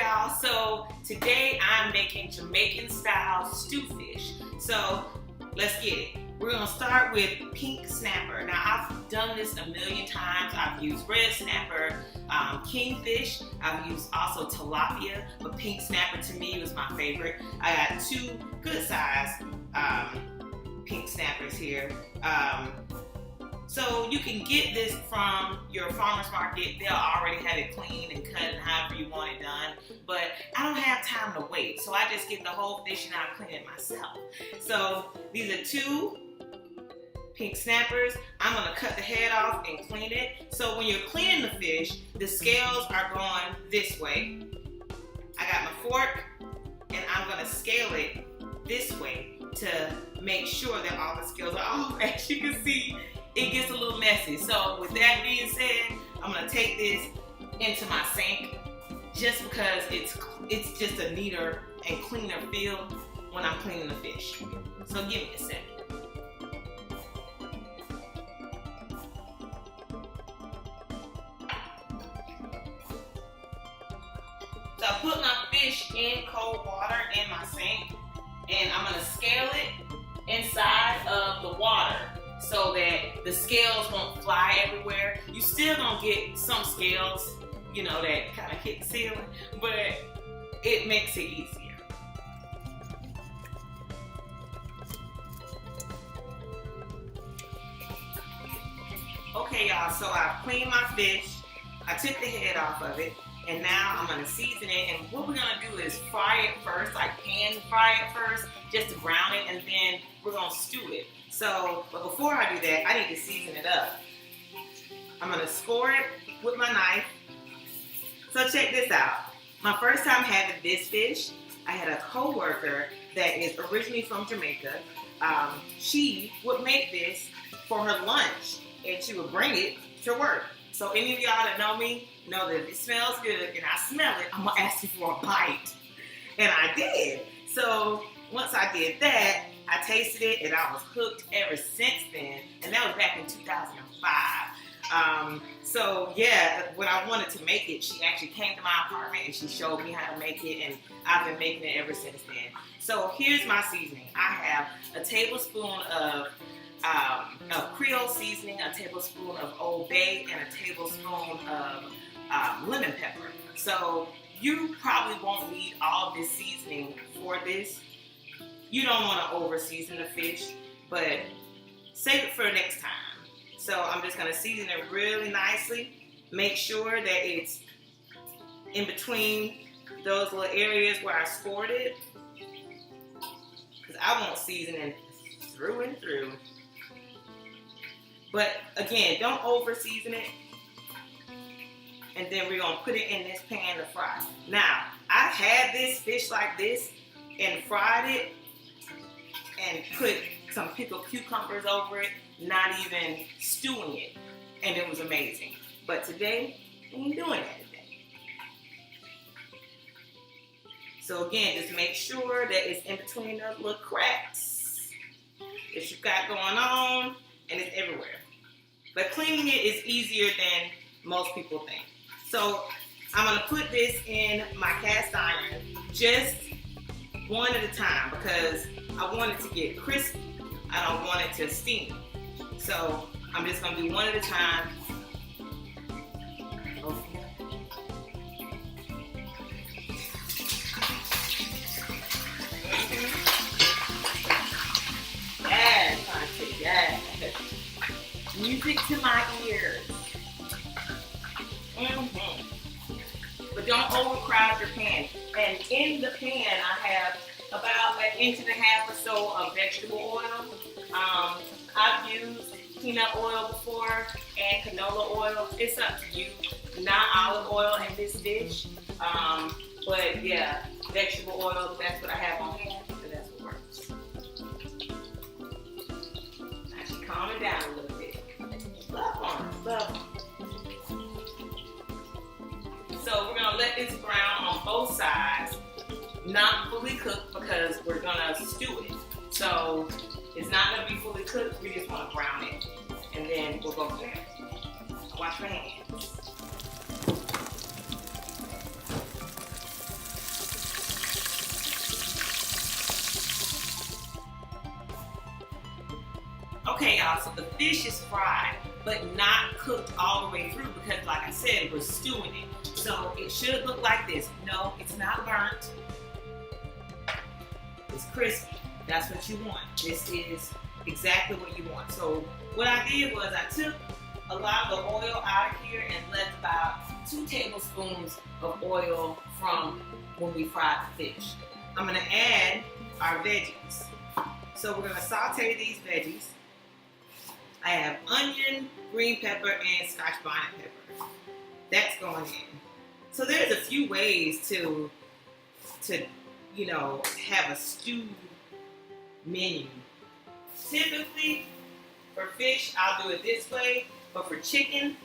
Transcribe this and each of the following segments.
y'all, so today I'm making Jamaican style stew fish. So let's get it. We're gonna start with pink snapper. Now I've done this a million times. I've used red snapper, kingfish. I've used also tilapia, but pink snapper to me was my favorite. I got 2 good size pink snappers here. So you can get this from your farmer's market. They'll already have it cleaned and cut and however you want it done. But I don't have time to wait, so I just get the whole fish and I clean it myself. So these are 2 pink snappers. I'm gonna cut the head off and clean it. So when you're cleaning the fish, the scales are going this way. I got my fork and I'm gonna scale it this way to make sure that all the scales are off. As you can see, it gets a little messy. So with that being said, I'm gonna take this into my sink just because it's just a neater and cleaner feel when I'm cleaning the fish. So give me a second. So I put my fish in cold water in my sink and I'm gonna scale it inside of the water so that the scales won't fly everywhere. You still gonna get some scales, you know, that kind of hit the ceiling, but it makes it easier. Okay, y'all, so I've cleaned my fish. I took the head off of it, and now I'm gonna season it. And what we're gonna do is fry it first, like pan fry it first, just to brown it, and then we're gonna stew it. So, but before I do that, I need to season it up. I'm gonna score it with my knife. So check this out. My first time having this fish, I had a co-worker that is originally from Jamaica. She would make this for her lunch, and she would bring it to work. So any of y'all that know me know that if it smells good and I smell it, I'm gonna ask you for a bite. And I did. So once I did that, I tasted it and I was hooked ever since then. And that was back in 2005. So yeah, when I wanted to make it, she actually came to my apartment and she showed me how to make it, and I've been making it ever since then. So here's my seasoning. I have a tablespoon of Creole Seasoning, a tablespoon of Old Bay, and a tablespoon of lemon pepper. So you probably won't need all this seasoning for this. You don't want to over season the fish, but save it for next time. So I'm just going to season it really nicely. Make sure that it's in between those little areas where I scored it, because I want seasoning through and through. But again, don't over season it. And then we're going to put it in this pan to fry. Now, I've had this fish like this and fried it and put some pickled cucumbers over it, not even stewing it. And it was amazing. But today, we ain't doing that today. So again, just make sure that it's in between those little cracks that you've got going on, and it's everywhere. But cleaning it is easier than most people think. So I'm gonna put this in my cast iron just one at a time because I want it to get crispy. I don't want it to steam. So I'm just gonna do one at a time. Okay. Yes, auntie, yes. Music to my ears. But don't overcrowd your pan. And in the pan, I have about 1.5 inches or so of vegetable oil. I've used peanut oil before and canola oil. It's up to you. Not olive oil in this dish. But yeah, vegetable oil, that's what I have on hand, so that's what works. Actually, calm it down a little bit. Love on it, love on it. So we're gonna let this brown on both sides, not fully cooked because we're gonna stew it. So it's not gonna be fully cooked, we just wanna brown it. And then we'll go from there. Wash my hands. y'all, so the fish is fried, but not cooked all the way through because, like I said, we're stewing it. So it should look like this. No, it's not burnt. It's crispy. That's what you want. This is exactly what you want. So what I did was I took a lot of the oil out of here and left about 2 tablespoons of oil from when we fried the fish. I'm gonna add our veggies. So we're gonna saute these veggies. I have onion, green pepper, and scotch bonnet pepper. That's going in. So there's a few ways to you know, have a stew menu. Typically, for fish, I'll do it this way, but for chicken,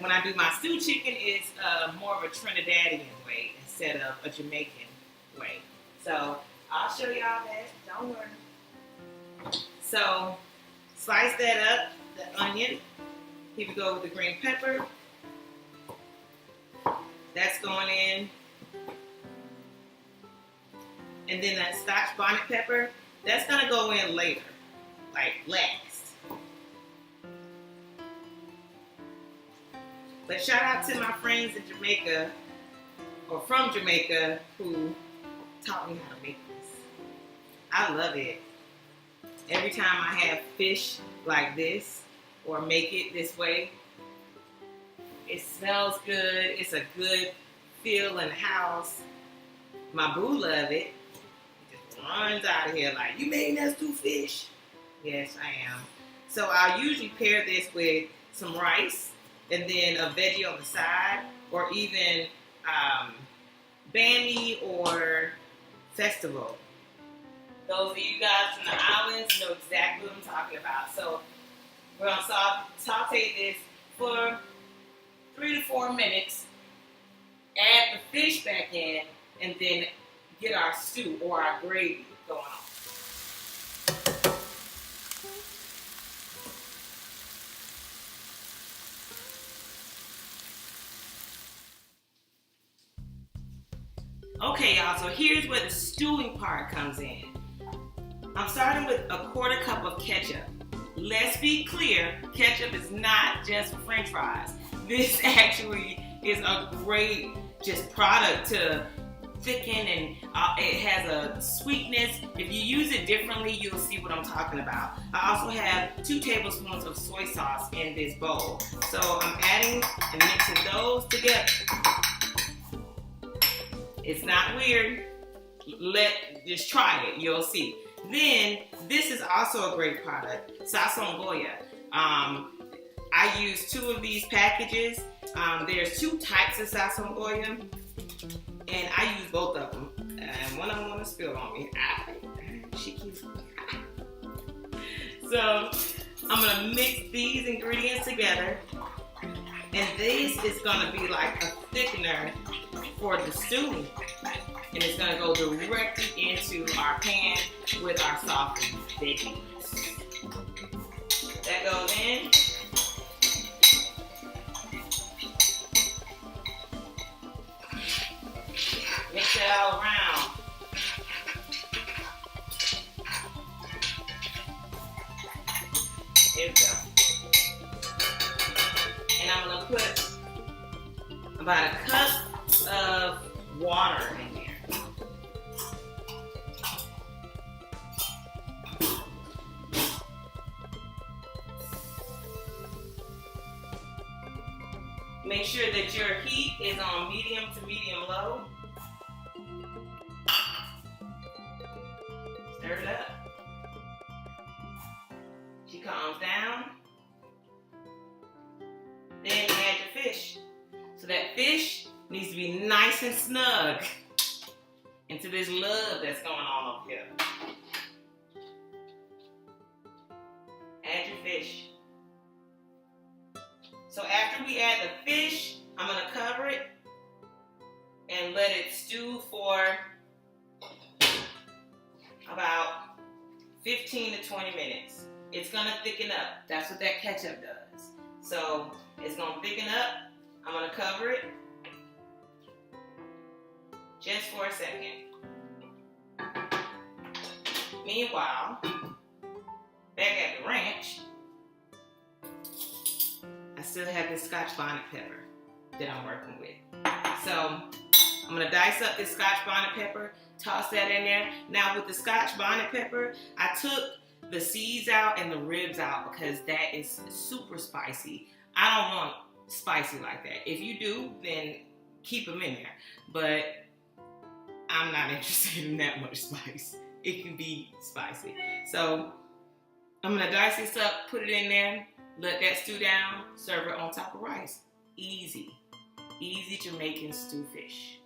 when I do my stew chicken, it's more of a Trinidadian way instead of a Jamaican way. So I'll show y'all that, don't worry. So slice that up, the onion. Here we go with the green pepper. That's going in. And then that scotch bonnet pepper, that's gonna go in later, like last. But shout out to my friends in Jamaica, or from Jamaica, who taught me how to make this. I love it. Every time I have fish like this, or make it this way, it smells good. It's a good feel in the house. My boo love it. Runs out of here like, you made that stew fish? Yes, I am. So I'll usually pair this with some rice and then a veggie on the side, or even bami or festival. Those of you guys from the islands know exactly what I'm talking about. So we're going to saute this for 3 to 4 minutes, add the fish back in, and then get our stew or our gravy going on. Okay, y'all, so here's where the stewing part comes in. I'm starting with a 1/4 cup of ketchup. Let's be clear, ketchup is not just for French fries. This actually is a great just product to thicken, and it has a sweetness. If you use it differently, you'll see what I'm talking about. I also have 2 tablespoons of soy sauce in this bowl. So I'm adding and mixing those together. It's not weird. Just try it, you'll see. Then, this is also a great product, Sazon Goya. I use 2 of these packages. There's 2 types of Sazon Goya, and I use both of them. And one of them want to spill on me. She keeps. So I'm gonna mix these ingredients together, and this is gonna be like a thickener for the stew, and it's gonna go directly into our pan with our softened veggies. That goes in. Mix it all around. There we go. And I'm gonna put about a cup of water in here. Make sure that your heat is on medium to medium low. Stir it up. She calms down. Then add your fish. So that fish needs to be nice and snug into this love that's going on up here. Add your fish. So after we add the fish, I'm going to cover it and let it stew for about 15 to 20 minutes. It's going to thicken up. That's what that ketchup does. So it's going to thicken up. I'm going to cover it just for a second. Meanwhile, back back at the ranch, I still have this scotch bonnet pepper that I'm working with. So I'm gonna dice up this scotch bonnet pepper, toss that in there. Now with the scotch bonnet pepper, I took the seeds out and the ribs out because that is super spicy. I don't want spicy like that. If you do, then keep them in there. But I'm not interested in that much spice. It can be spicy. So I'm gonna dice this up, put it in there, let that stew down, serve it on top of rice. Easy. Easy Jamaican stew fish.